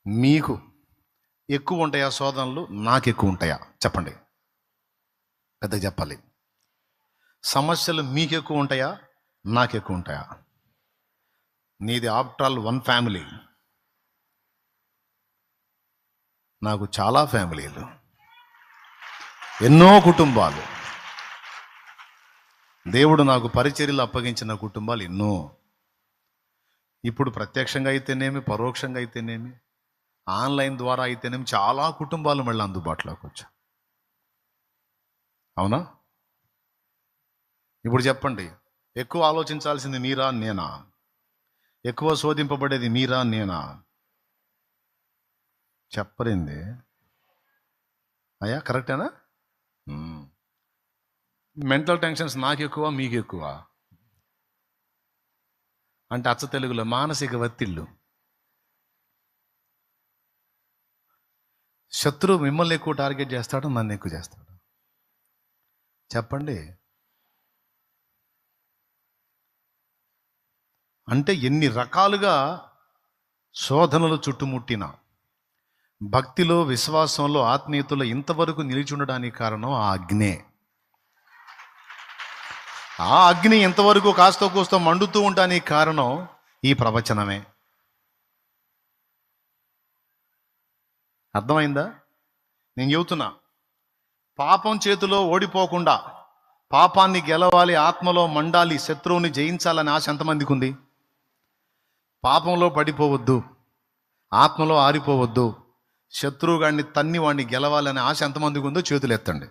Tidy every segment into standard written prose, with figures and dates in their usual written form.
మీకు ఎక్కువ ఉంటాయా శోధనలు, నాకు ఎక్కువ ఉంటాయా? చెప్పండి, పెద్దగా చెప్పాలి. సమస్యలు మీకు ఎక్కువ ఉంటాయా, నాకు ఎక్కువ ఉంటాయా? నీది ఆఫ్టర్ ఆల్ వన్ ఫ్యామిలీ, నాకు చాలా ఫ్యామిలీలు, ఎన్నో కుటుంబాలు. దేవుడు నాకు పరిచర్యలు అప్పగించిన కుటుంబాలు ఎన్నో. ఇప్పుడు ప్రత్యక్షంగా అయితేనేమి, పరోక్షంగా అయితేనేమి, ఆన్లైన్ ద్వారా అయితేనేమి చాలా కుటుంబాలు మళ్ళీ అందుబాటులోకి వచ్చా. అవునా? ఇప్పుడు చెప్పండి, ఎక్కువ ఆలోచించాల్సింది మీరా నేనా? ఎక్కువ శోధింపబడేది మీరా నేనా? చెప్పరింది అయ్యా, కరెక్టేనా? మెంటల్ టెన్షన్స్ నాకు ఎక్కువ, మీకు ఎక్కువ? అంటే అచ్చ తెలుగులో మానసిక ఒత్తిళ్ళు. శత్రువు మిమ్మల్ని ఎక్కువ టార్గెట్ చేస్తాడు, నన్ను ఎక్కువ చేస్తాడు? చెప్పండి. అంటే ఎన్ని రకాలుగా శోధనలు చుట్టుముట్టిన భక్తిలో, విశ్వాసంలో, ఆత్మీయతలో ఇంతవరకు నిలిచి ఉండడానికి కారణం ఆ అగ్నే. ఆ అగ్ని ఇంతవరకు కాస్తో కూస్తో మండుతూ ఉండడానికి కారణం ఈ ప్రవచనమే. అర్థమైందా? నేను చెబుతున్నా, పాపం చేతిలో ఓడిపోకుండా, పాపాన్ని గెలవాలి, ఆత్మలో మండాలి, శత్రువుని జయించాలని ఆశ ఎంతమందికి ఉంది? పాపంలో పడిపోవద్దు, ఆత్మలో ఆరిపోవద్దు, శత్రువుగాడిని తన్ని వాడిని గెలవాలనే ఆశ ఎంతమందికి ఉందో చేతులు ఎత్తండి.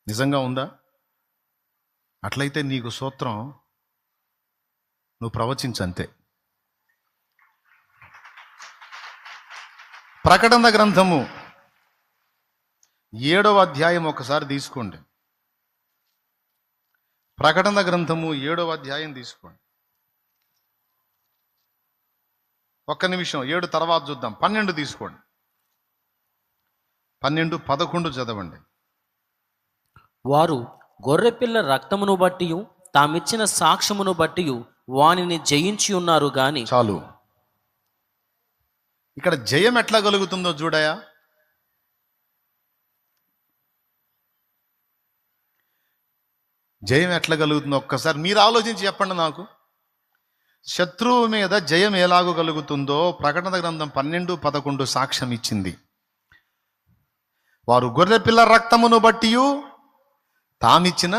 నిజంగా ఉందా? అట్లయితే నీకు సూత్రం, నువ్వు ప్రవచించంతే. ప్రకటన గ్రంథము 7వ అధ్యాయం ఒకసారి తీసుకోండి. ప్రకటన గ్రంథము 7వ అధ్యాయం తీసుకోండి. ఒక్క నిమిషం, 7 తర్వాత చూద్దాం. 12 తీసుకోండి. 12, 11 చదవండి. వారు గొర్రెపిల్ల రక్తమును బట్టి తామిచ్చిన సాక్ష్యమును బట్టి వానిని జయించి ఉన్నారు గాని. చాలు. ఇక్కడ జయం ఎట్లా కలుగుతుందో చూడయా. జయం ఎట్లా కలుగుతుందో ఒక్కసారి మీరు ఆలోచించి చెప్పండి నాకు. శత్రువు మీద జయం ఎలాగో కలుగుతుందో ప్రకటన గ్రంథం 12, 11 సాక్ష్యం ఇచ్చింది. వారు గొర్రెపిల్ల రక్తమును బట్టి తామిచ్చిన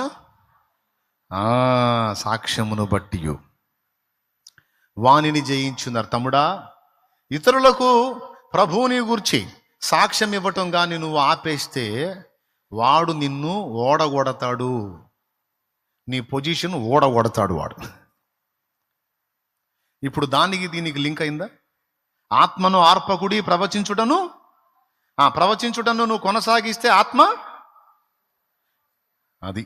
సాక్ష్యమును బట్టి వానిని జయించున్నారు. తమ్ముడా, ఇతరులకు ప్రభువుని గూర్చి సాక్ష్యం ఇవ్వటం కానీ నువ్వు ఆపేస్తే వాడు నిన్ను ఓడగొడతాడు, నీ పొజిషన్ ఓడగొడతాడు వాడు. ఇప్పుడు దానికి దీనికి లింక్ అయిందా? ఆత్మను ఆర్పకుడి ప్రవచించుటను నువ్వు కొనసాగిస్తే ఆత్మ అది.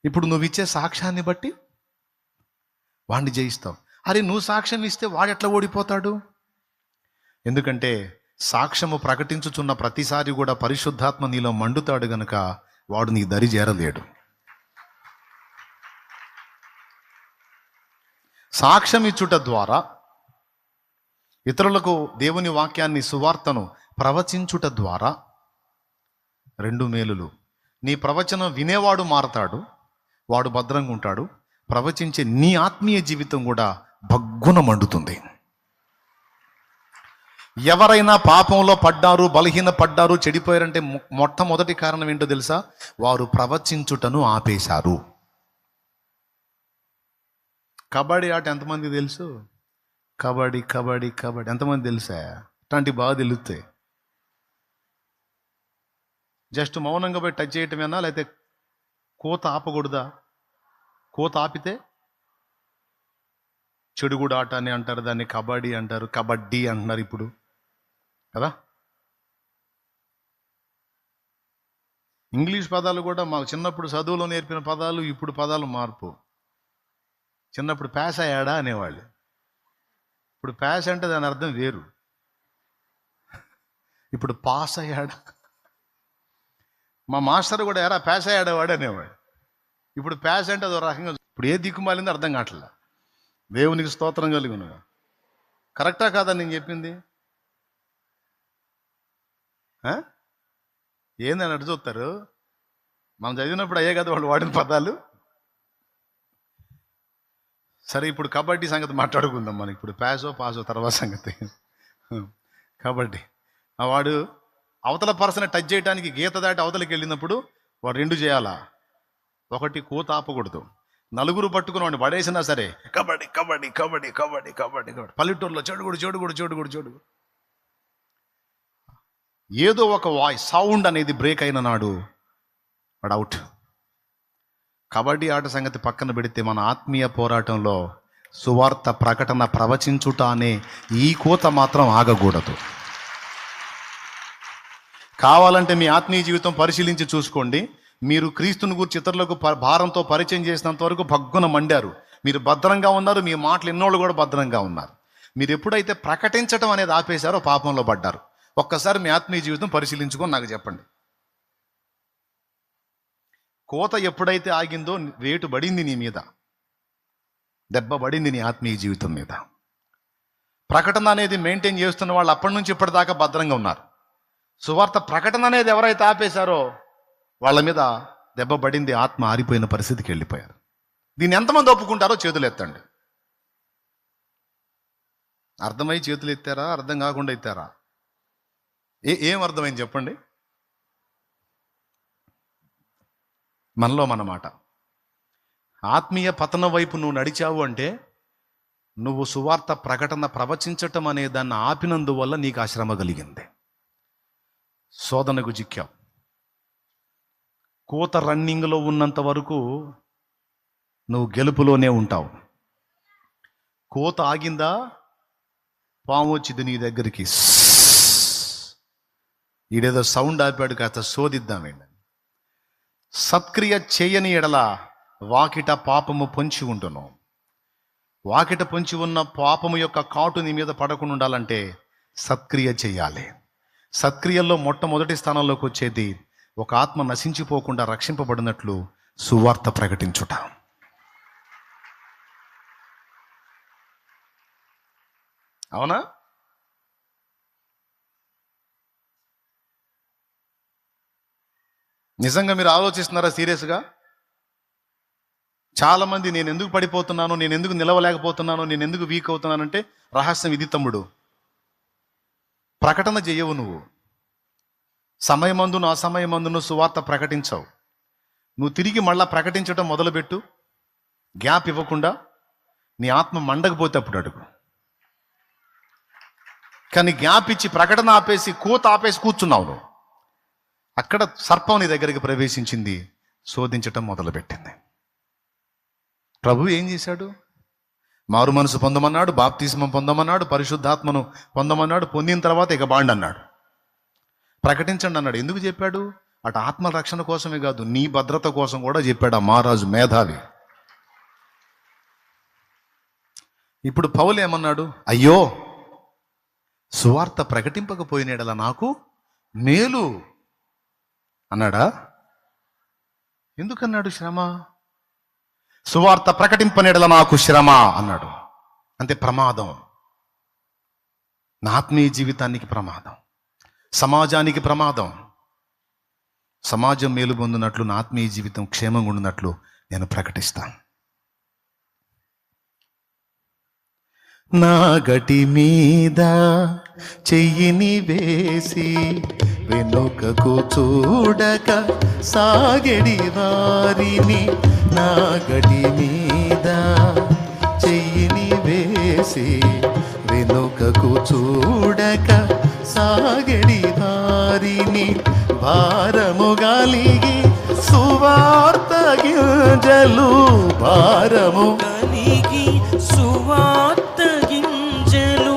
ఇప్పుడు నువ్వు ఇచ్చే సాక్ష్యాన్ని బట్టి వాడిని జయిస్తావు. అరే, నువ్వు సాక్ష్యం ఇస్తే వాడు ఎట్లా ఓడిపోతాడు? ఎందుకంటే సాక్ష్యము ప్రకటించుచున్న ప్రతిసారి కూడా పరిశుద్ధాత్మ నీలో మండుతాడు గనుక వాడు నీ దరి చేరలేడు. సాక్ష్యం ఇచ్చుట ద్వారా, ఇతరులకు దేవుని వాక్యాన్ని, సువార్తను ప్రవచించుట ద్వారా 2 మేలులు. నీ ప్రవచనం వినేవాడు మారతాడు, వాడు భద్రంగా ఉంటాడు. ప్రవచించే నీ ఆత్మీయ జీవితం కూడా భగ్గున మండుతుంది. ఎవరైనా పాపంలో పడ్డారు, బలహీన పడ్డారు, చెడిపోయారంటే మొట్టమొదటి కారణం ఏంటో తెలుసా? వారు ప్రవచించుటను ఆపేశారు. కబడ్డీ ఆట ఎంతమంది తెలుసు? కబడ్డీ కబడ్డీ కబడ్డీ ఎంతమంది తెలుసా? అట్లాంటివి బాగా తెలుస్తాయి. జస్ట్ మౌనంగా పోయి టచ్ చేయటమేనా, లేకపోతే కోత ఆపకూడదా? కోత ఆపితే చెడుగుడు ఆట అని అంటారు, దాన్ని కబడ్డీ అంటారు, కబడ్డీ అంటున్నారు ఇప్పుడు కదా. ఇంగ్లీష్ పదాలు కూడా మాకు చిన్నప్పుడు చదువులో నేర్పిన పదాలు, ఇప్పుడు పదాలు మార్పు. చిన్నప్పుడు ప్యాస్ అయ్యాడా అనేవాళ్ళు, ఇప్పుడు ప్యాస్ అంటే దాని అర్థం వేరు. ఇప్పుడు పాస్ అయ్యాడా. మా మాస్టర్ కూడా ఎరా ప్యాస్ అయ్యాడేవాడు అనేవాడు. ఇప్పుడు ప్యాస్ అంటే అదో రకంగా. ఇప్పుడు ఏ దిక్కుమాలిందో అర్థం కావట్లే. దేవునికి స్తోత్రం కలుగును. కరెక్టా కాదా నేను చెప్పింది? ఏందని అటు చూస్తారు? మనం చదివినప్పుడు అయ్యే కదా వాళ్ళు వాడిన పదాలు. సరే, ఇప్పుడు కబడ్డీ సంగతి మాట్లాడుకుందాం. మనకి ఇప్పుడు పాసో తర్వాత సంగతి. కబడ్డీ వాడు అవతల పర్సన్ టచ్ చేయడానికి గీత దాటి అవతలకి వెళ్ళినప్పుడు వాడు 2 చేయాలా. ఒకటి, కూత ఆపకూడదు. నలుగురు పట్టుకుని వాడిని పడేసినా సరే కబడ్డీ కబడ్డీ కబడ్డీ కబడ్డీ కబడ్డీ కబడ్డీ. పల్లెటూరులో చెడుగుడు. ఏదో ఒక సౌండ్ అనేది బ్రేక్ అయిన నాడు వాడు అవుట్. కబడ్డీ ఆట సంగతి పక్కన పెడితే మన ఆత్మీయ పోరాటంలో సువార్త ప్రకటన ప్రవచించుట అనే ఈ కోత మాత్రం ఆగకూడదు. కావాలంటే మీ ఆత్మీయ జీవితం పరిశీలించి చూసుకోండి. మీరు క్రీస్తుని గురించి ఇతరులకు భారంతో పరిచయం చేసినంత వరకు భగ్గున మండారు. మీరు భద్రంగా ఉన్నారు. మీ మాటలు ఎన్నోళ్ళు కూడా భద్రంగా ఉన్నారు. మీరు ఎప్పుడైతే ప్రకటించడం అనేది ఆపేశారో పాపంలో పడ్డారు. ఒక్కసారి మీ ఆత్మీయ జీవితం పరిశీలించుకొని నాకు చెప్పండి. కోత ఎప్పుడైతే ఆగిందో వేటు పడింది నీ మీద, దెబ్బ పడింది నీ ఆత్మీయ జీవితం మీద. ప్రకటన అనేది మెయింటైన్ చేస్తున్న వాళ్ళు అప్పటి నుంచి ఇప్పటిదాకా భద్రంగా ఉన్నారు. సువార్త ప్రకటన అనేది ఎవరైతే ఆపేశారో వాళ్ళ మీద దెబ్బ పడింది. ఆత్మ ఆరిపోయిన పరిస్థితికి వెళ్ళిపోయారు. దీన్ని ఎంతమంది ఒప్పుకుంటారో చేతులు ఎత్తండి. అర్థమై చేతులు ఎత్తారా? అర్థం కాకుండా ఎత్తారా? ఏం అర్థమైంది చెప్పండి. మనలో మన మాట. ఆత్మీయ పతనం వైపు నువ్వు నడిచావు అంటే నువ్వు సువార్త ప్రకటన ప్రవచించటం అనే దాన్ని ఆపినందువల్ల నీకు ఆ శ్రమ కలిగింది. శోధనకు చిక్కావు. కోత రన్నింగ్లో ఉన్నంత వరకు నువ్వు గెలుపులోనే ఉంటావు. కోత ఆగిందా, పాము వచ్చింది నీ దగ్గరికి. ఈడేదో సౌండ్ ఆపాడు, కాస్త శోధిద్దామేండి. సత్క్రియ చేయని ఎడల వాకిట పాపము పొంచి ఉండును. వాకిట పొంచి ఉన్న పాపము యొక్క కాటు నీ మీద పడకుండా ఉండాలంటే సత్క్రియ చేయాలి. సత్క్రియల్లో మొట్టమొదటి స్థానంలోకి వచ్చేది ఒక ఆత్మ నశించిపోకుండా రక్షింపబడినట్లు సువార్త ప్రకటించుట. అవునా? నిజంగా మీరు ఆలోచిస్తున్నారా సీరియస్గా? చాలామంది నేను ఎందుకు పడిపోతున్నాను, నేను ఎందుకు నిలవలేకపోతున్నాను, నేను ఎందుకు వీక్ అవుతున్నానంటే రహస్యం ఇది తమ్ముడు. ప్రకటన చేయవు నువ్వు. సమయమందును అసమయమందును సువార్త ప్రకటించవు. నువ్వు తిరిగి మళ్ళా ప్రకటించడం మొదలుపెట్టు. గ్యాప్ ఇవ్వకుండా నీ ఆత్మ మండకపోతే అప్పుడు అడుగు. కానీ గ్యాప్ ఇచ్చి ప్రకటన ఆపేసి కూత ఆపేసి కూర్చున్నావు నువ్వు. అక్కడ సర్పం నీ దగ్గరికి ప్రవేశించింది, శోధించటం మొదలుపెట్టింది. ప్రభు ఏం చేశాడు? మారు మనసు పొందమన్నాడు, బాప్తిస్మం పొందమన్నాడు, పరిశుద్ధాత్మను పొందమన్నాడు. పొందిన తర్వాత ఇక బాండ్ అన్నాడు, ప్రకటించండి అన్నాడు. ఎందుకు చెప్పాడు? అటు ఆత్మ రక్షణ కోసమే కాదు, నీ భద్రత కోసం కూడా చెప్పాడు ఆ మహారాజు మేధావి. ఇప్పుడు పౌలు ఏమన్నాడు? అయ్యో, సువార్త ప్రకటింపకపోయినడలా నాకు మేలు అన్నాడా? ఎందుకన్నాడు శ్రమ? సువార్త ప్రకటింపనేడల నాకు శ్రమ అన్నాడు. అంతే, ప్రమాదం. నా ఆత్మీయ జీవితానికి ప్రమాదం, సమాజానికి ప్రమాదం. సమాజం మేలు పొందినట్లు నా ఆత్మీయ జీవితం క్షేమంగా ఉండినట్లు నేను ప్రకటిస్తాను. నా గటి మీద చెయ్యిని వేసి వెనుకకు చూడక సాగడి వారిని, నా గడి మీద చెయ్యిని వేసి వెనుకకు చూడక సాగడి వారిని, భారము కలిగి సువార్త గింజలు, భారము కలిగి సువార్త గింజలు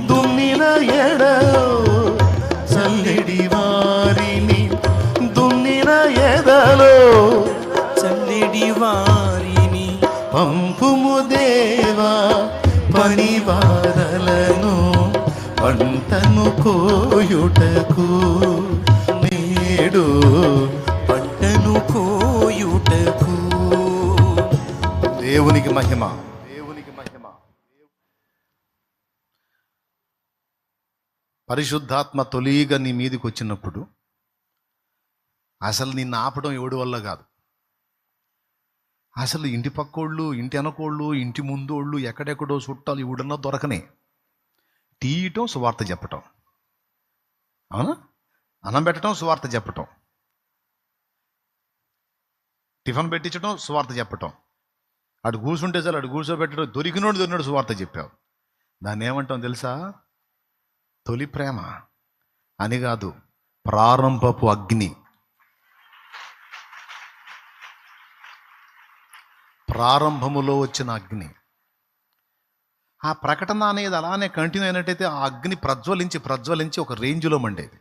దున్నిన ఎడలో చల్లెడి వారిని, దున్నిన ఎదలో చల్లెడి వారిని, పంపుము దేవా పనివారలను పంటను కోయుటకు, నేడు పంటను కోయుటకు దేవునికి మహిమ, దేవునికి మహిమ. పరిశుద్ధాత్మ తొలిగా నీ మీదకి వచ్చినప్పుడు అసలు నిన్ను ఆపడం ఎవడి వల్ల కాదు. అసలు ఇంటి పక్కోళ్ళు, ఇంటి వెనకోళ్ళు, ఇంటి ముందోళ్ళు, ఎక్కడెక్కడో చుట్టాలు ఇవిడన్నా దొరకనే. తీయటం సువార్త చెప్పటం, అవునా? అన్నం పెట్టడం సువార్త చెప్పటం, టిఫిన్ పెట్టించడం సువార్త చెప్పటం, అటు కూర్చుంటే చాలు అటు కూర్చోబెట్టడం, దొరికినాడు సువార్త చెప్పావు. దాన్ని ఏమంటాం తెలుసా? తొలి ప్రేమ అని కాదు, ప్రారంభపు అగ్ని. ప్రారంభములో వచ్చిన అగ్ని. ఆ ప్రకటన అనేది అలానే కంటిన్యూ అయినట్టయితే ఆ అగ్ని ప్రజ్వలించి ఒక రేంజ్లో మండేది.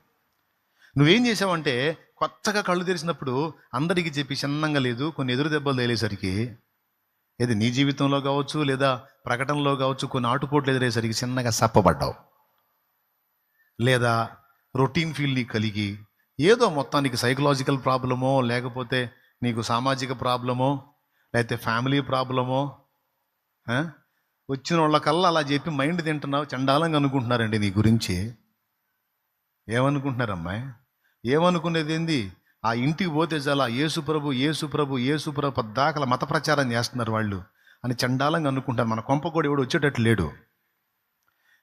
నువ్వేం చేసావంటే కొత్తగా కళ్ళు తెరిచినప్పుడు అందరికీ చెప్పి చిన్నంగా లేదు, కొన్ని ఎదురు దెబ్బలు తేలేసరికి, ఏది నీ జీవితంలో కావచ్చు లేదా ప్రకటనలో కావచ్చు, కొన్ని ఆటుపోట్లు ఎదురేసరికి చిన్నగా సప్పబడ్డావు, లేదా రొటీన్ ఫీల్ నీకు కలిగి ఏదో మొత్తానికి సైకలాజికల్ ప్రాబ్లమో, లేకపోతే నీకు సామాజిక ప్రాబ్లమో, లేకపోతే ఫ్యామిలీ ప్రాబ్లమో వచ్చిన వాళ్ళకల్లా అలా చెప్పి మైండ్ తింటున్నావు. చండాలంగా అనుకుంటున్నారండి నీ గురించి. ఏమనుకుంటున్నారమ్మాయి? ఏమనుకునేది ఏంది? ఆ ఇంటికి పోతే చాలా యేసు ప్రభు పద్దాకల మత ప్రచారం చేస్తున్నారు వాళ్ళు అని చండాలంగా అనుకుంటారు. మన కొంప కూడా ఎవడు వచ్చేటట్టు లేడు.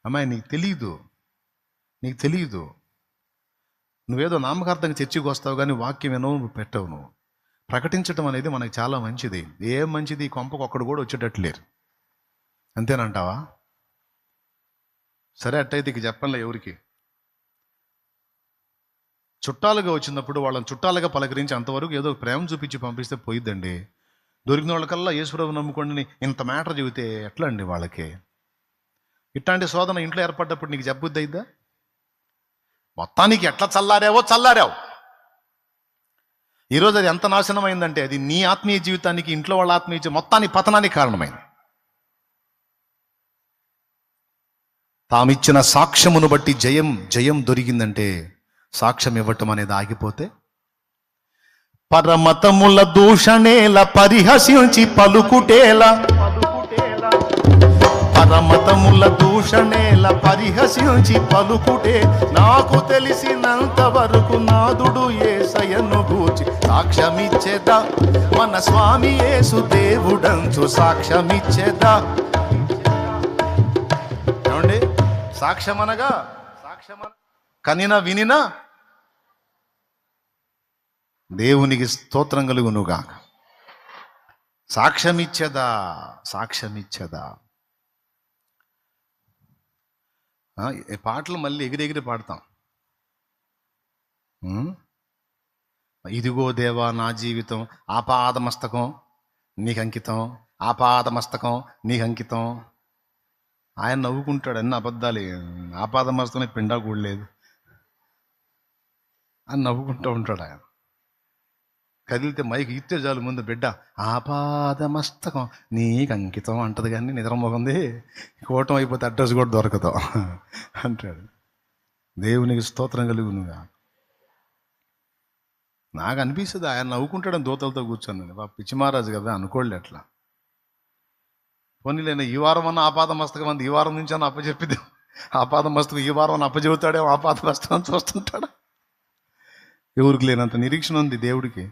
అమ్మాయి, నీకు తెలియదు. నువ్వేదో నామకార్థంగా చర్చికి వస్తావు కానీ వాక్యం ఏనో నువ్వు పెట్టవు. నువ్వు ప్రకటించడం అనేది మనకి చాలా మంచిది. ఏం మంచిది? కొంపకు ఒక్కడు కూడా వచ్చేటట్టు లేరు. అంతేనంటావా? సరే, అట్టయితే ఇక చెప్పంలే ఎవరికి. చుట్టాలుగా వచ్చినప్పుడు వాళ్ళని చుట్టాలుగా పలకరించి అంతవరకు ఏదో ప్రేమ చూపించి పంపిస్తే పోయిద్దండి. దొరికిన వాళ్ళకల్లా యేసుప్రభు నమ్ముకోండి ఇంత మ్యాటర్ చెబితే ఎట్లా అండి వాళ్ళకి? ఇట్లాంటి శోధన ఇంట్లో ఏర్పడ్డప్పుడు నీకు జబ్బుద్ది అయిద్దా? మొత్తానికి ఎట్లా చల్లారావు. ఈరోజు అది ఎంత నాశనం అయిందంటే అది నీ ఆత్మీయ జీవితానికి, ఇంట్లో వాళ్ళ ఆత్మీయ జీవితం మొత్తానికి పతనానికి కారణమైంది. తామిచ్చిన సాక్ష్యమును బట్టి జయం దొరికిందంటే సాక్ష్యం ఇవ్వటం అనేది ఆగిపోతే, పరమతముల దూషణేల పరిహసించి పలుకుటేలా, పరమతముల దూషణేల పరిహసించి పలుకుటే, నాకు తెలిసినంత వరకు నాదుడు యేసయ్యను గూర్చి సాక్ష్యమిచ్చేదా, మన స్వామి యేసు దేవుడంచు సాక్ష్యమిచ్చేదా. ఏమండి? సాక్ష్యమనగా కనిన వినిన దేవునికి స్తోత్రం కలుగునుగాక. సాక్ష్యమిచ్చేదా. ఈ పాటలు మళ్ళీ ఎగిరెగిరి పాడతాం. ఇదిగో దేవా నా జీవితం ఆపాదమస్తకం నీకు అంకితం. ఆయన నవ్వుకుంటాడు, అన్ని అబద్ధాలే, ఆపాదమస్తకం పిండా కూడలేదు అని నవ్వుకుంటూ ఉంటాడు ఆయన. కదిలితే మైకి ఇస్తే చాలు ముందు బిడ్డ ఆపాదమస్తకం నీకు అంకితం అంటది, కానీ నిద్రమోకంది కోటం అయిపోతే అడ్రస్ కూడా దొరకదు అంటాడు. దేవునికి స్తోత్రం కలుగునుగా. నాకు అనిపిస్తుంది ఆయన నవ్వుకుంటాడని దూతలతో కూర్చొని. పిచ్చి మహారాజు కదా, అనుకోలే అట్లా. పోనీలేనా ఈ వారం అన్న ఆపాదమస్తకం అంది, ఈ వారం నుంచి అన్న అప్పచెప్పిద్దాం. ఆపాదమస్తకం ఈ వారం అన్న అప్పచెబుతాడేమో, ఆపాదమస్తకం చూస్తుంటాడా? ఎవరికి లేనంత నిరీక్షణ ఉంది దేవుడికి.